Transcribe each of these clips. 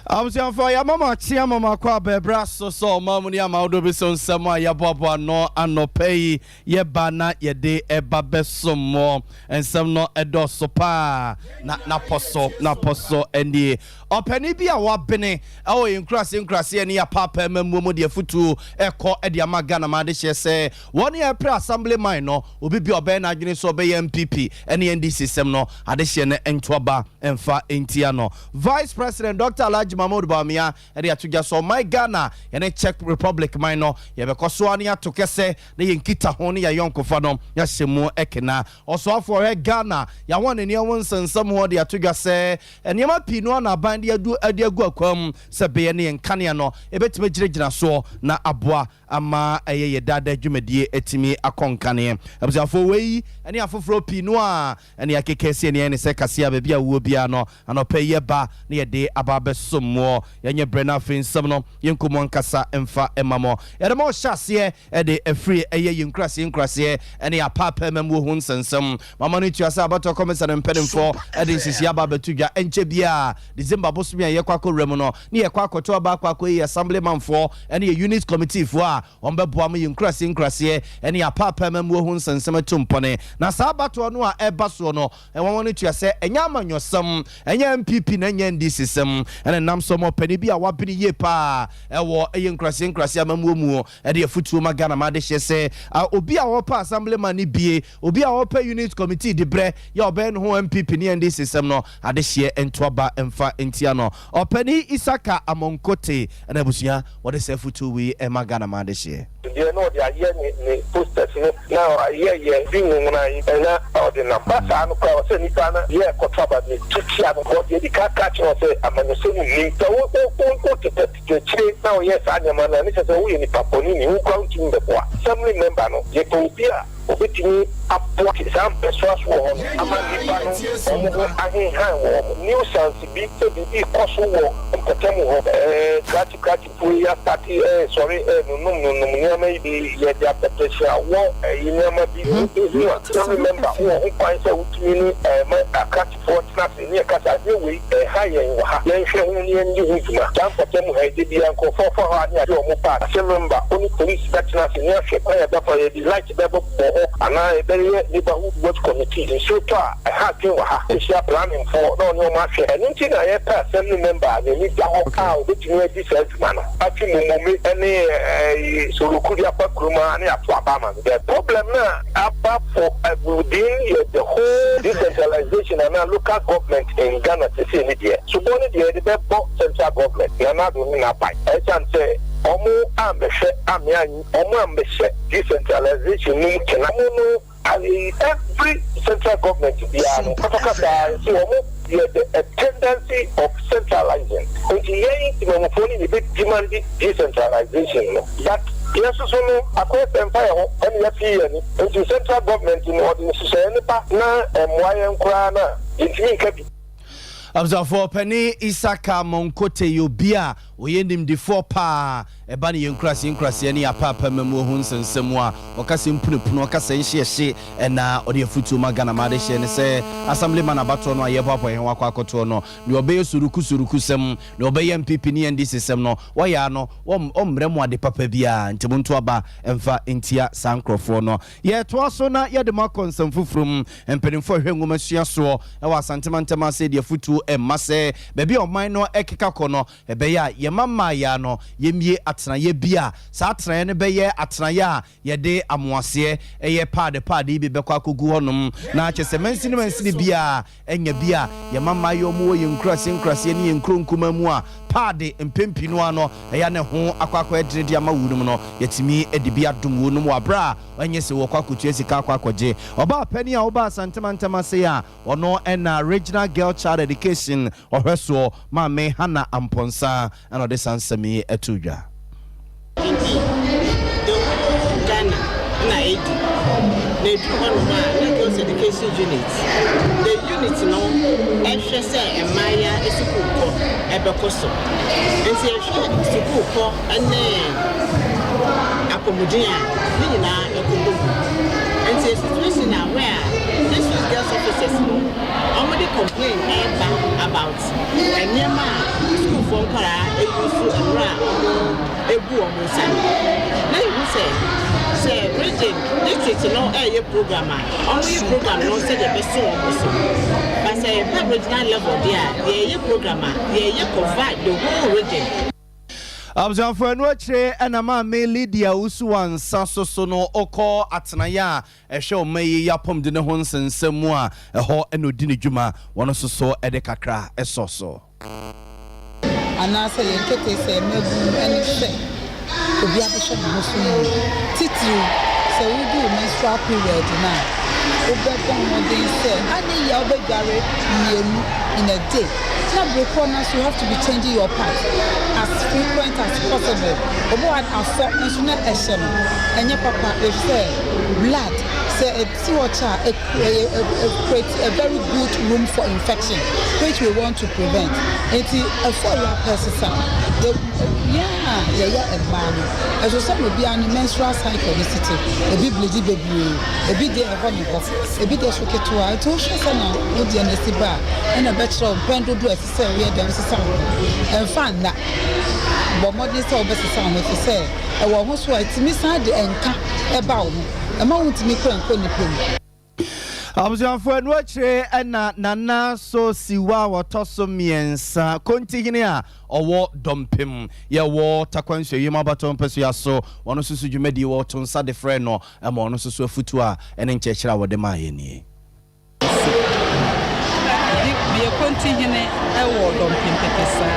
I'm for your mama, Tia Mama Quabe Brasso, so Mammy Amado Bison, Sama, Yababa, no, and no pay, ye bana, ye de, e babe some more, and some no a dosopa, not naposo, and ye. Or penny be a wabene, oh, in crossing, and ya papa, Mumu, dear futu, echo, Edia Magana Madisha say, 1 year pre assembly minor will be your Ben Agnes obey MPP, and the ND system no, addition and Twaba, and fa Intiano. Vice President Dr. Alhaji Mahmoud Bawumia and ya tuja so my Ghana and a Czech Republic minor ya bekoswania to kese na yinkita honi ya yonko fano ya shemu ekena also for Ghana ya wane ni wonsen some ya tuja se and yama pino na bandi ya du agu akwam se be ne nkane no ebetime giregyina so na aboa ama ye dada dwumadie etimi akonkane abusafo wei ene afoforo pino a ene ya kekese ne se kase ba bia wo bia no anopa ye ba na ye de ababe somo yenye brena finsam no yenkomo nkasa emfa emamo yede mo hyase e de afri eye yinkrase ene ya papa mamu hu nsensem mama no tuasa abato komesa ne mpedemfo e de sisi ababe tudwa enche bia December bosu ye kwako rem no ne ye kwako to ba kwako ye assemblyman fo ene ye unit committee fo a ombeboa mo yinkrase ene ya papa mamu hu nsensem tumpone na sa abato no a eba so no e won no tuasa enya amanyosam enya MPP na enya ndi system ene nam so mo pani bi a wabini ye pa ewo eye nkrase amamu mu e de afutu ma Ghana ma de hyese obi a wo pa assemblyman ni bie obi a wo pa unit committee de bre ya oben ho MPP ni ndi system no ade hye entoba emfa entia no opani Isaka Amonkote ene busia wo de se futu wi e ma Ghana ma de hye you know they are here ni posters now here being na ordinary pasa no kwa se ni kana here kotraba ni tutia no ko de ka catch no say amanyese ni so o to chire now yes anyama na ni se wo ni paponi ni wo kwa nti mbeboa assembly member no ye ko bia obetini apot some persons wo amanipa no omo ahe han wo nuisance bi se bi koso wo mpetemu ho kati puya party sorry no maybe ye the application wo nyama bi no remember who find say utimi ni akati for snap ni kasa ni we higher wo ha yen hwe hu ni ndi hutuma dan mpetemu ha di bi anko for ha ni ade omo pa remember only police that na ni hwe kwa ya for the light be bo ana ebere neighborhood watch committee so far I have to ha planning for no ma hwe anything na ye pa assembly member ni da ho ka obetumi di self man ati mumu any Surukudia Pakruma and Apama. The problem now, apart for within the whole decentralization and now local government in Ghana to see it here. So, only the central government, they are not doing a bite. I can say, Omo ambashe, Omo ambashe, decentralization, every central government to be a tendency of centralizing. Which is a big demanding decentralization. But yes, so no, across the empire, and yes, into central government in order to say any partner and why and crana. It's Abzafo Penny Isaka Monkote Yobia, we end him the 4 pa, a bunny inkrasi any a papa memo huns and semwa, or Cassim Puno Cassin she, and now or the futu Magana Madish and say, Assemblyman Abaton, or Yabapa and Wakakotono, no obey Surukusem, no obey MPP and this is some no, why no, remwa de papa bia, and Tibuntuaba, and fa intia Sancrofono. Yet was so not yet the Marcons and Fufrum, and penning for him woman she saw, I was Santamantama said your futu. Mase baby o mine no ekeka kono ebeya ye mama ya no yemie atena ye bia sa atena ne beye atena ya ye de amoase eye pade bi bekwa kogu honum na chese mansini bia enya bia ye mama yo mo ye nkrase ne ye nkronkuma mu a pade mpempi no ano eya ne ho akwakwa edredi ama wunum no yetimi edibia dum wunum wabra anye se wo kwakotu esika akwakoje oba pani a oba santemantema se ya ono na regional girl child education or her so ma me Hana Amponsa and this answer me etuja. Ghana na the girls education unit. The unit no ehwe say emaya esukuko ebekoso. Enti ehwe sukuko ene akomudia ni na ekodogu. Enti situation na where this girls officers no complain about Nema school phone kara ebusu emra ebu omusa na you say region district no a program only program no say the best omuso but say regional level there the program there provide the whole region. Abjan for no chere enama me Lydia Usuwan Saso no oko atenaya e hwe me yapom de ne ho nsensemu a eho enodi ne dwuma wono so ede kakra esoso anase yenkete se mebu eni se obi abehwe no so titiri se we do menstrual period na obebon modern say ani ya obegare yenu in a day. Now breakfast you have to be changing your pads as frequent as possible. Obo had afford national action and your papa if say blood say see what create a very good room for infection which we want to prevent. It is a for-your person. Yeah, a man. As you said, be an menstrual cycle visiting. A bit bleedy baby, a bit there a bit there shook it to I told you now, would the bar and a bachelor of Brando do a say, and fun that. But more this all best sound if you say, I was most white to miss the and about a moment to me and Abjan for no chere na nana so siwa wotoso miensa kontigine a owo dompem ye wo takwanhwe yema baton peso ya so wono susu dwumadi wo to nsa de frɛ no ma wono susu afutu a ene nkyekira wo de ma ye ni bi kontigine wo dompem pepesa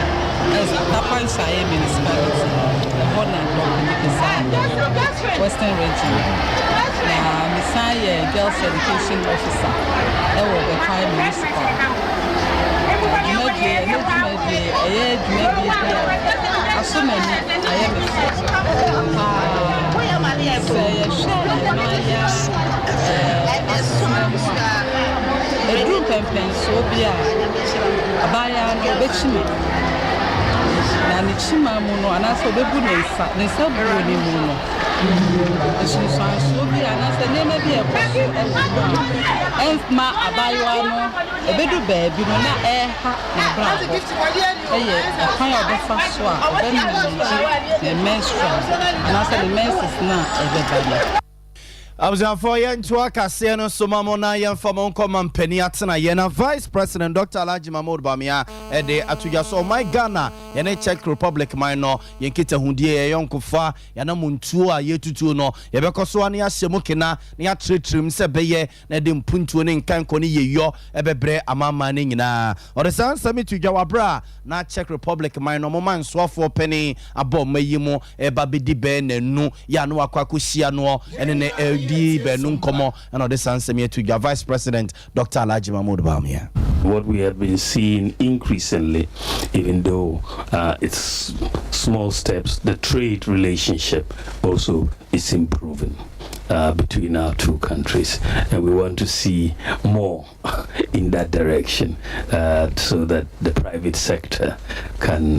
as takwanhwe ye municipality bona dompem pepesa western region Messiah Girls Education Officer, that was the Prime Municipal. A group of Pensobia, Abaya, and it's Chimamuno, and also the goodness, the sub-Muno. So be another name be a person and ma abayano a bedu baby no na na bra a kind of fast swap the menstrual and also the menses na everybody Abjan for yen to akase no somamona yen famon common penny atena yena Vice President Dr. Alhaji Mahmoud Bamia ede atuja so my Ghana yene Czech Republic minor yen kita hundie ye yonkofa yana muntu a yetutu no ye bekoso ani ahyemu kena na atretrim se beye na de mpuntu ne nkanko ne yeyo ebebre amama ne nyina ode san sami tuja wabra na Czech Republic minor mo man soafo penny abom mayimu eba bedi be nanu ya no akwakohia no ene ne di benun komo and this answer to Vice President Dr. Alhaji Mahmoud Bamia. What we have been seeing increasingly, even though it's small steps, the trade relationship also is improving between our two countries, and we want to see more in that direction, so that the private sector can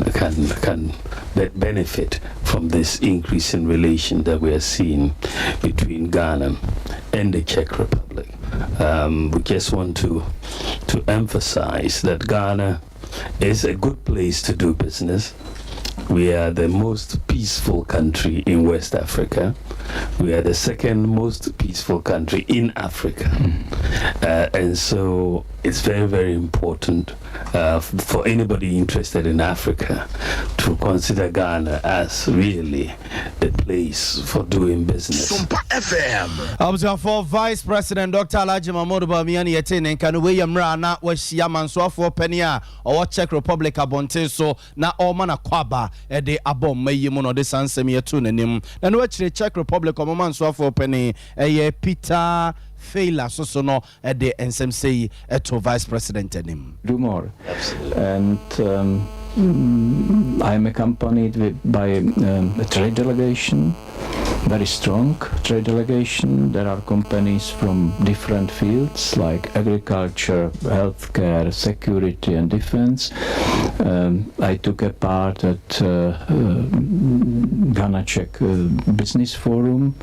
benefit from this increase in relation that we are seeing between Ghana and the Czech Republic. We just want to emphasize that Ghana is a good place to do business. We are the most peaceful country in West Africa. We are the second most peaceful country in Africa. And so it's very, very important for anybody interested in Africa to consider Ghana as really the place for doing business. Sompa FM. Abjan for Vice President Dr. Alhaji Mahmoud Bamia ni yetene nkanu we yamra na wahia mansoafo pania o Czech Republic abonte so na o mana kwaba ede abom mayimu no de sansem yetu nanim na no akire Czech Republic o mansoafo pani eye Peter Faila so no ede ensem sei eto Vice President anim do more. And I'm accompanied by a trade delegation, very strong trade delegation. There are companies from different fields like agriculture, healthcare, security and defense. I took a part at Ghana-Czech Business Forum,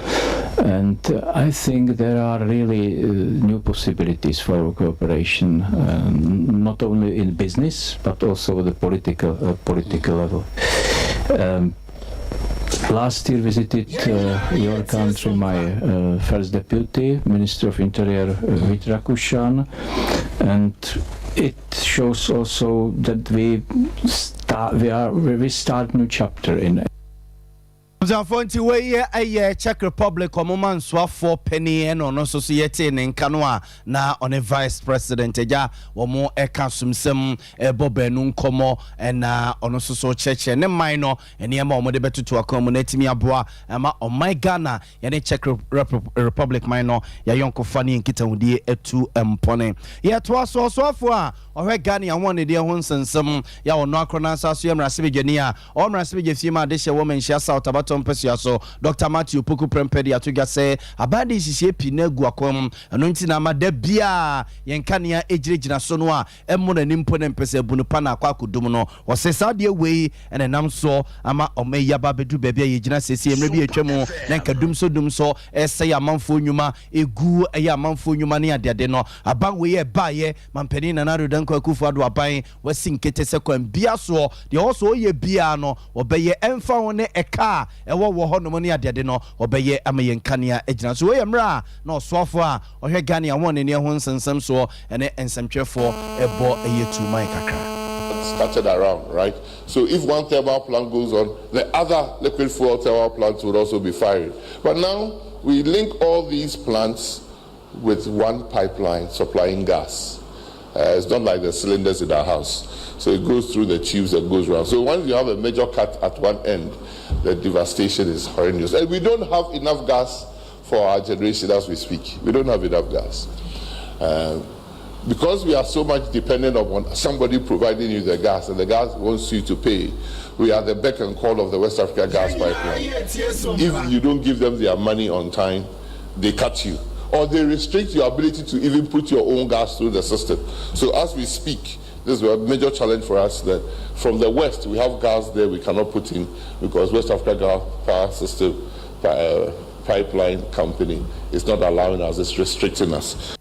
and I think there are really new possibilities for cooperation, not only in business but also the political level. Last year visited your country my first deputy, Minister of Interior Vít Rakušan, and it shows also that we start new chapter in. Zafonti we a Czech Republic omoman swafo penny and ono society in Kanoa na on a vice president eja womo eka sumsem bobenu nkomo na ono so church ne minor ene ma omo de betutu akomo na timi aboa ama o my Ghana ye ne Czech Republic minor ya yonko fani nkitahudie etu empone ye to so swafo a ohwe Ghana ya won de ho nsensem ya ono akrona asaso ye mrasebe gani a o mrasebe gefie ma de hye woman hye South Abatom Pesia so Dr. Matthew Poku Prempedi atuga se abadi sisi epi na gu akom eno nti na amada bia yenkania ejirejina so no a emo na nimpo na mpese bunu pa na akwa kodum no wo se saade wei ene nam so ama omeya ba bedu bebia yejina sesi emre bi etwemu na nkadum so ese ya manfo nyuma egu ya manfo nyuma ne adede no aba wei e baye mampeni na na rodan kwa kufu ado aban wasi nkete se kwa bia so de also ye bia no obeye emfa woni eka wo ho no mo ne adede no obeye amaye nkania ejina so we mra na osofo a ohwe Ghana won ne ho nsensem so ene ensemtwefo ebo eyetu mai kakra scattered around, right? So if one thermal plant goes on, the other liquid fuel thermal plants would also be firing. But now we link all these plants with one pipeline supplying gas. It's not like the cylinders in our house. So it goes through the tubes that goes around. So once you have a major cut at one end, the devastation is horrendous. And we don't have enough gas for our generation as we speak. We don't have enough gas. Because we are so much dependent upon somebody providing you the gas, and the gas wants you to pay, we are the beck and call of the West Africa gas pipeline. If you don't give them their money on time, they cut you. Or they restrict your ability to even put your own gas through the system. So as we speak, this is a major challenge for us that from the West, we have gas there we cannot put in because West Africa Gas Power System Pipeline Company is not allowing us, it's restricting us.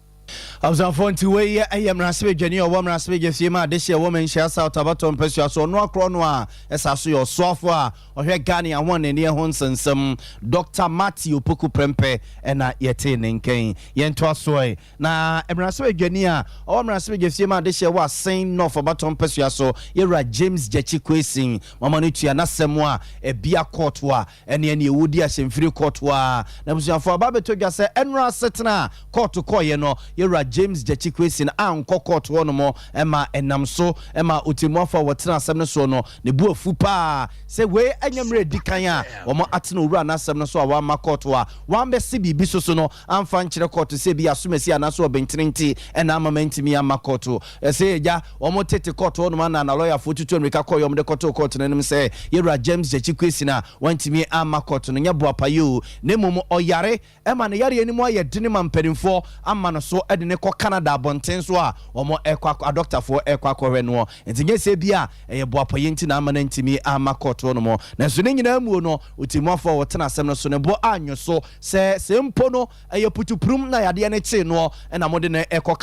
Abzanfonti we am rasbe dwani o wom rasbe gefie ma de hye woman hye South Abatom Pesia so no akro no a esaso yo soafo a ohwe Ghana won ne ho nsensem Dr. Matthew Poku Prempe na yete ne nken yento aso na emrasbe dwani a o wom rasbe gefie ma de hye wa Saint North Abatom Pesia so yera James Jechi Kwesin mama no tua nasem a ebia court wa ene ewudi a semfiri court wa na busuafo ababeto gwa se enra setena court koye no yera James Jechi Kwesin anko court wo no mo ema enam so ema otimuafo wotena asem no so no ne bu afu pa se we anyamre dikan a wo mo atena owura na asem no so a wa ma court wa wan be se bibi so no amfa nkire court se bi asomasi ana so obentinti ena amamantimi ama court se ja wo mo tete court wo no na lawyer fo tutu America call yom de court no nim se yera James Jechi Kwesin a wantimi ama court no nya bo apayo ne mum oyare ema ne yare animu ayedene mamperimfo ama no so edene ko Canada bonten so a omo ekwa doctor for ekwa kohwe no entinye se bia bo apoyenti na amana ntimi ama court no mo na so ne nyina mu no otimofo wotena asem no so ne bo anyo so se mpo no putuprum na yade ne che no na mode na ekwa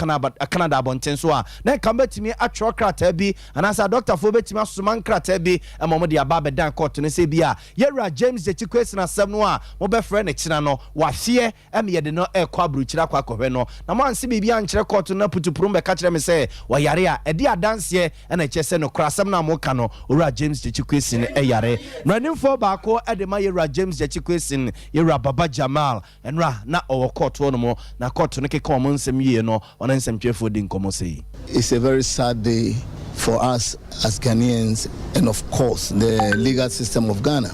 Canada bonten so a na kan betimi atwo krata bi anasa doctor for betimi asoma krata bi mo de aba bedan court no se bia yera James Jechi Kwesin asem no a mo be frɛ ne kina no wa hye yede no ekwa bruchira kwa kohwe no na mo anse bibia nkire court na putuprum be ka kire me se wa yare a edi adanse na kyese no krasam na mo ka no owura James Jechi Kwesin yare mranimfo baako edema yera James Jechi Kwesin yera Baba Jamal enra na owo court no mo na court no keka mo nsem yie no ona nsem twefo di nkomo sei. It's a very sad day for us as Ghanaians and of course the legal system of Ghana.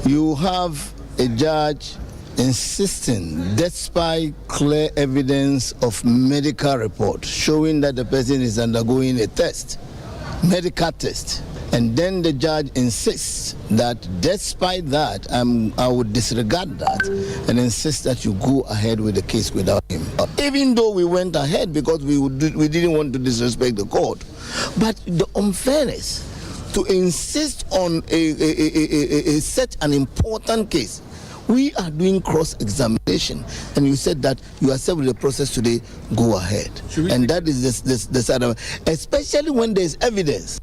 You have a judge insisting, despite clear evidence of medical report showing that the person is undergoing a test, medical test, And then the judge insists that despite that, I would disregard that and insist that you go ahead with the case without him. Even though we went ahead because we didn't want to disrespect the court. But the unfairness to insist on such an important case. We are doing cross-examination, and you said that you accept the process today, go ahead. And that is the side of it, especially when there is evidence.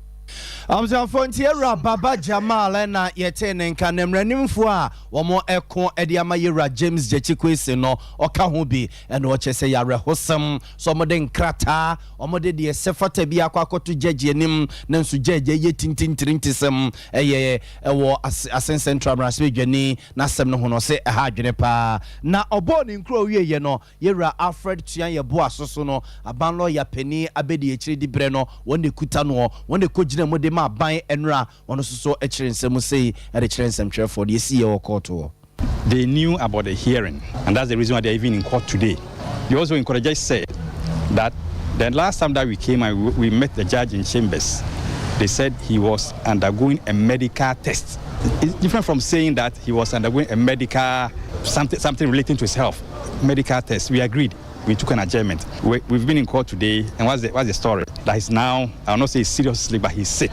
Frontiera Baba Jamal na yetene nka nemranimfo a womo eko ediama yera James Jechikwese no oka ho bi eno o chese yare hosem so mo de nkrata omo de sefata bi akwakoto judge anim na nso judge ye tintintirintisem eye ewo asen central branch dwani na sem no ho no se ha adwene pa na obo ni nkro wie ye no yera Alfred Tuan ye bo asoso no aban lawyer pani abedi ekire di bre no wonde kuta no wonde kogina mo de ma ban enra ono so ekyerensem sei e de kyerensem for the see your court. They knew about the hearing, and that's the reason why they're even in court today. They also encouraged said that the last time that we came and we met the judge in chambers, they said he was undergoing a medical test. It's different from saying that he was undergoing a medical something relating to his health. Medical test. We agreed. We took an adjournment. We've been in court today, and what's the story? That he's now, I'll not say seriously, but he's sick.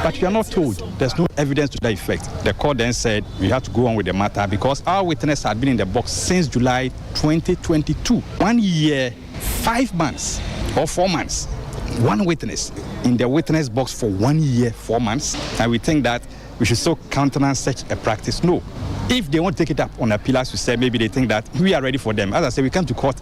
But we are not told. There's no evidence to that effect. The court then said we have to go on with the matter because our witness had been in the box since July 2022. 1 year, 5 months, or 4 months. One witness in the witness box for 1 year, 4 months. And we think that we should so countenance such a practice. No. If they won't take it up on appeal, as we said, maybe they think that we are ready for them. As I said, we come to court.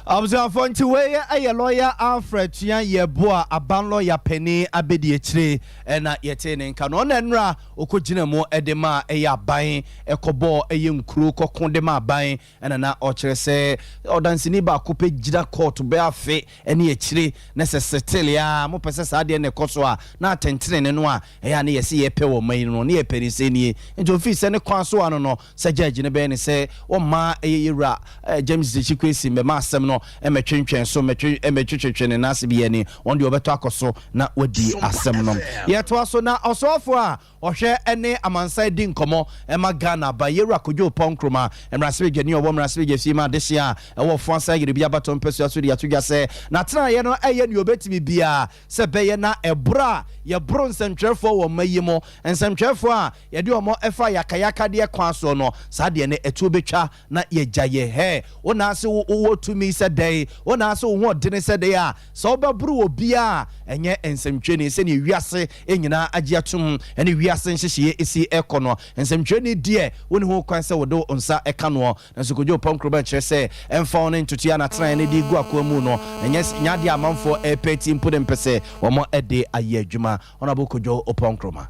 Abzanfonti wey a lawyer Alfred Tuan ye boa aban lawyer penny abedi ekire na yetene nka no na nra okogina mu edema aban ekobo nkuru kokon de ma aban na okire se odansini ba ko pejira court be afe ene ekire na se settle ya mo pese sa de ne koso a na atentene ne no a ya na yesi ye pe wo man no na ye perise ni nti office ne kwan so ano no se judge ne be ne se o ma eyira James Chikwesi me ma asem no emetwentwen so emetwetwetwe na asibi ani onde obeto akoso na wadi asem no yeto aso na osofo a ohwe ene amansa di nkomo ema Ghana ba yera kojo ponkroma emrasebe gani obo emrasebe gefi ma desia ewo fonsa yire bia baton pesu aso di atugya se na tena ye no eye ni obetimi bia se beye na ebra ye bro nsentwefo wo mayimo nsentwefo a ye de omo efa yakayaka de kwan so no sa de ne etu betwa na ye gyaye he wona ase wo tumi se dey wona ase wo de se dey a so obabru obi a enye nsentweni se ne wiase enyina agiatum ene wiase nhyehyeye esi ekono nsentweni die woni ho kwan se wodo onsa eka no na so kojo ponkroba kire se emfa on ntutua na tran ne di gu akwamu no enye nyade amanfo epeti mpode mpese wo mo ede aye adwuma ona bokojo oponkroma.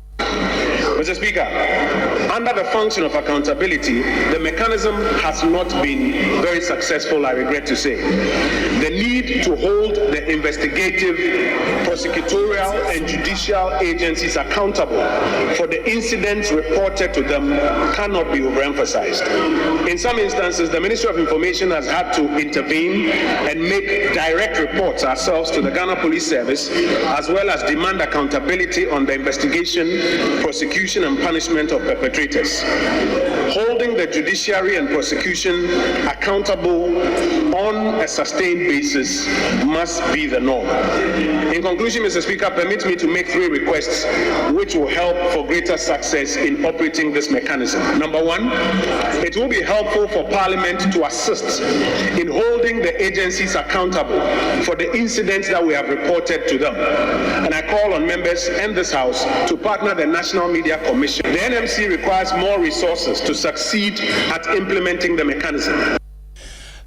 Mr. Speaker, under the function of accountability, the mechanism has not been very successful, I regret to say. The need to hold the investigative, prosecutorial, and judicial agencies accountable for the incidents reported to them cannot be overemphasized. In some instances, the Ministry of Information has had to intervene and make direct reports ourselves to the Ghana Police Service, as well as demand accountability on the investigation, prosecution, and punishment of perpetrators. Holding the judiciary and prosecution accountable on a sustained basis must be the norm. In conclusion, Mr. Speaker, permit me to make 3 requests which will help for greater success in operating this mechanism. Number 1, it will be helpful for Parliament to assist in holding the agencies accountable for the incidents that we have reported to them. And I call on members and this House to partner the National Media Commission. The NMC requires more resources to succeed at implementing the mechanism.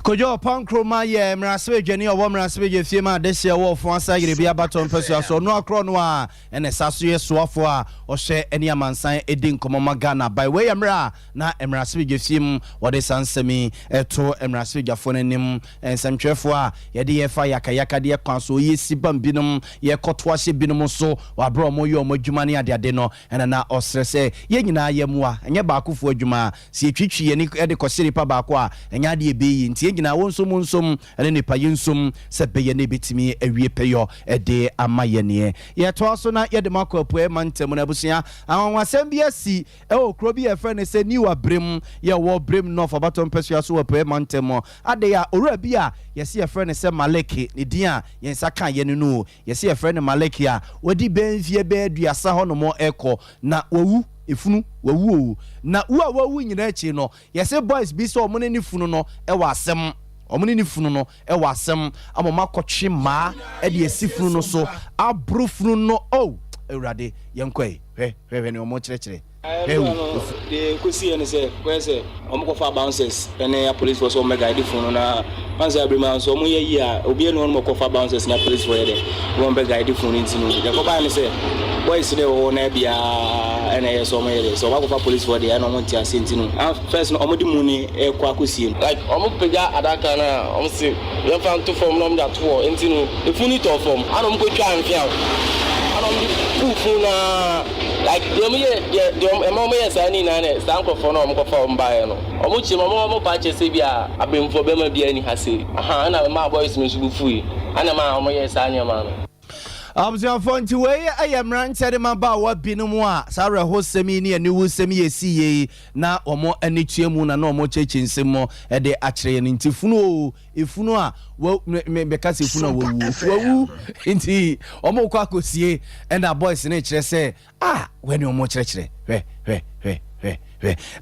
Kojo pankroma ye mrasebe dwani owo mrasebe je fiema desia wo fo ansa yire bia baton pesu aso no akro no a ene saso ye soafo a ohye eni amansan edi nkomo magana by way emra na mrasebe je fiem wode sansemi eto mrasebe jafo nanim ensamtwefo a ye de ye fa yakayaka de kwan so ye sibam binum ye koto ahye binum so wa bro mo ye omadwuma ne ade no ene na osrese ye nyina ye mu a enye baakofo adwuma si etwitwi ye ni de kosiri pa baako a enya de ebeyi nti nyina won som ene nipa yensum se beye ne betimi awie peyo ede amayene ye to so na ye de makwapu mantem na busia anwasem bi asi e okro bi ye friend se ni wa brem ye wo brem no for baton pesua so wa pe mantem ade ya ora bi a ye se ye friend se maleki ne din a ye nsa kan ye no ye se ye friend maleki a wodi benfie be aduasa ho no mo eko na wawu efunu wawu na wawu nyina echi no ye se boys bi so omo ne funu no e wa asem omuni ni funu no e wa asem amoma kotwe ma e de asifunu no so abrofunu no ewrade yenkoi hwe ne omo kyerɛkyerɛ the kwesi ne say kwese omo ko fa bouncers ene ya police force o mega ide funu na panza abrima so omo ye a obi ene omo ko fa bouncers na police for there o mega ide funu ntinu de ko ba ne say boys de o na bia ene ye so omo ye so wa ko fa police for there na omo ntia ntinu first no omo di muni e kwa akosie like omo pega adaka na omo say ye fa nto form na omo da to ntinu e funu to form ana omo ko twa anfia ana omo di funu like the mama yes ani na ne stand for no mo ko fa mbae no omo chi mo pa che se bia abemfo be ma bia ni hase aha na ma boys me su fui ana ma omo yes ani ma no so fonti we ayam ranted ma ba wa binum a sare ho semi ni ani wu semi yesi ye na omo ani tuemu na omo chechinsem mo e de akire ni ntifunu efunu a me ka se funu wawu nti omo kwa kosie and our boys ni kire se when omo kire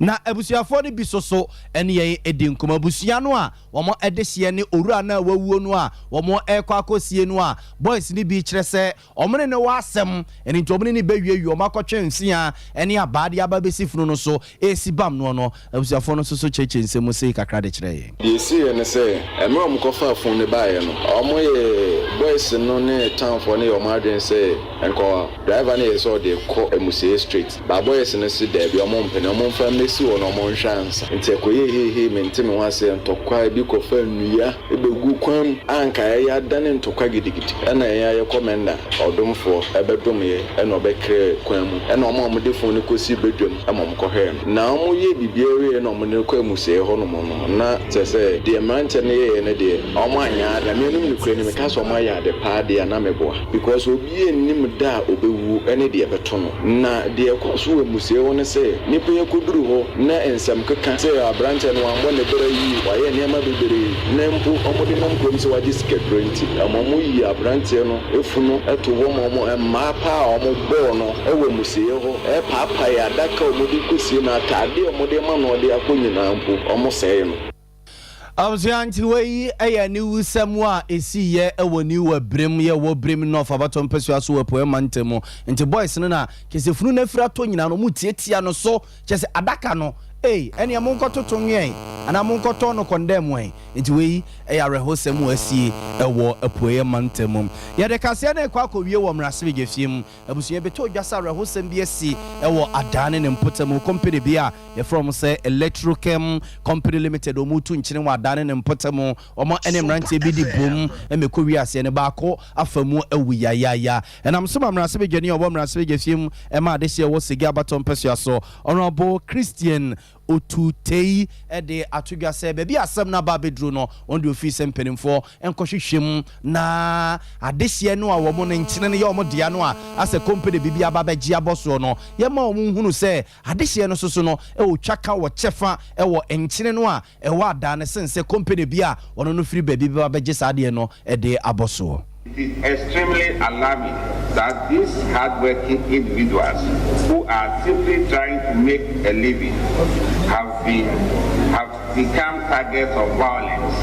na abusuafo ni bisoso ene ye edi nkoma abusua no a womo edehye ne owura na wawuo no a womo ekwa akosie no a boys ni bi kire se omne ne wasem ene nti omne ni bewie omo akotwe nsia ene abade ababesi funu no so esi bam no abusuafo no so cheche nsem se kakra de kire ye ye si ene se emre omo kofa fun ne bae no omo ye boys no ne town for ne omo adwen se enko driver ne so de ko emusie street ba boys ne se de bi omo mpene omo famesi wo no mo chance nti ekoye mente me wase ntokwa bi ko fa nua ebegu kwam anka ya dane ntokwa gidigidi ena ya komenda odomfo ebedom ye ena obekre kwam ena omo de fon ne kosi bedwam amom ko he na omo ye bibiere na omo ne kwamu se ho no mo no na tese de manche ne ye ne de omo anya na me num ne kure ne me ka so omo ya de pa de na meboa because obi enim da obewu ene de ebeto no na de ekoso we musie wo ne se nipa ye kuduru ho na ensam keka se abranche no ambo ne bere yi wa ye niam bebere na mpu omode nam kom se waji sketrenti amomo yi abranche no efunu eto wo momo emma pa omo bo no ewe musie ho e papa ya daka omode kusie na atade omode ma no de akonyina mpu omo sei no Abzianti we aya ni wusam a esi ye ewo ni wa brem ye wo brem no fa baton pesu aso wa poe mantemo nti boys no na kesefunu na fira to nyina no mutietia no so kese adaka no eni amonkoto to nwen ana amonkoto no condemn wen nti we eya rehosem asie ewo apoe mantemo ye de kase na kwa kowie wo mrase gefiem abusuye beto dwasa rehosem bi asi ewo adane ne mpotemo company bia ye from say Electrochem Company Limited omutu nchine wa adane ne mpotemo omo ene mrante bi di bom emekowi ase ne baako afamu ewu ya enam so mrase be gani obo mrase gefiem ema adehye wo sigia baton pesu aso honorable Christian otutei ede atugwa se be bia asem na ba bedru no on the office mpenimfo enkohwehwem na adehye no a wo mo nchine ne ye wo dia no a ase company bibia ba begia boso no ye ma wo hunu se adehye no soso no e wo twaka wo chefa e wo nchine no a e wo ada ne sense company bia ono no free baby ba begi sade no e de aboso. It is extremely alarming that these hard-working individuals who are simply trying to make a living have become targets of violence.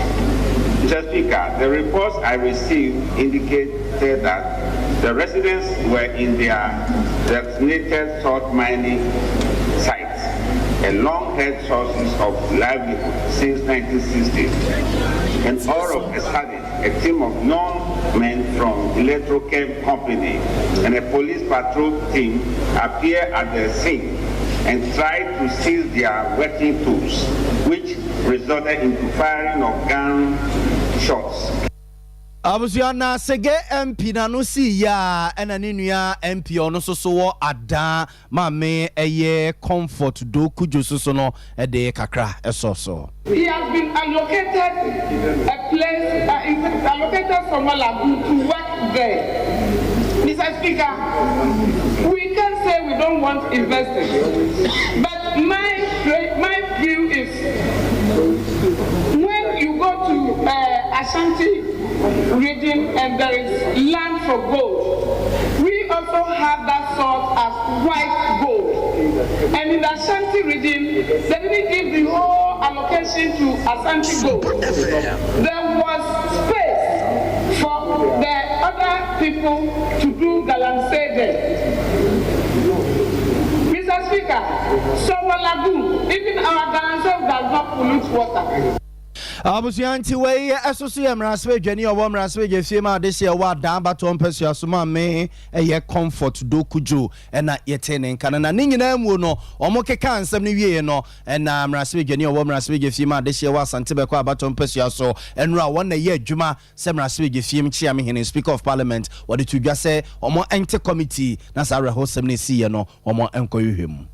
Mr. Speaker, the reports I received indicated that the residents were in their designated salt mining sites, a long-held sources of livelihood since 1960. And all of a sudden, a team of young men from Electrochem Company and a police patrol team appear at the scene and try to seize their working tools, which resulted in firing of gun shots. Abusiana sege MP na no si ya ena ne nua MP ono so wo ada ma me eye comfort do kujo so no e de kakra eso. He has been allocated a place allocated from Malabu to work there. Mr. Speaker, we can say we don't want investors, but my view is when you go to Ashanti region and there is land for gold, we also have that sort as white gold. And in the Ashanti region, they didn't give the whole allocation to Ashanti gold. There was space for the other people to do galamsey there. Mr. Speaker, so Lagoon, even our galamsey does not pollute water. Abusianti we asosia mraswe dwani owo mraswe je fiema de se wa dan bato mpesua so ma me eye comfort do kujo na yetene nkan na nyina mu no omo keka ansam ne wie no na mraswe dwani owo mraswe je fiema de se wa sante be kwa bato mpesua so enra won na ye adwuma se mraswe je fiem chia me hene speaker of parliament wode to dwa se omo ente committee na sa rehosem ne si ye no omo enkoyehwem.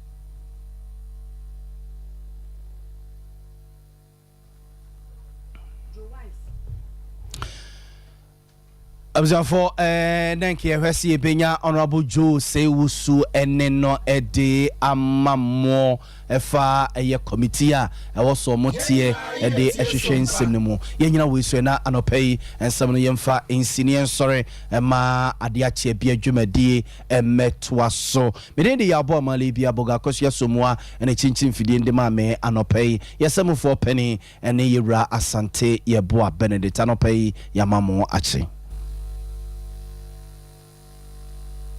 Abzafo nanki ehwesi ebenya honorable Joe Sewusu eneno ede amamo efa eye committee a ewoso motie ede ehwehwe nsem ne mu yenyina wesu na anopai ensem no yemfa insini sorry ma ade ache bia adwumadie emetwa so medende ya abo amale bia boga kosia somua ene chinchin fidie ndem ame anopai yesemfo pani ene yewra asante yeboa Benedict anopai yamamo ache.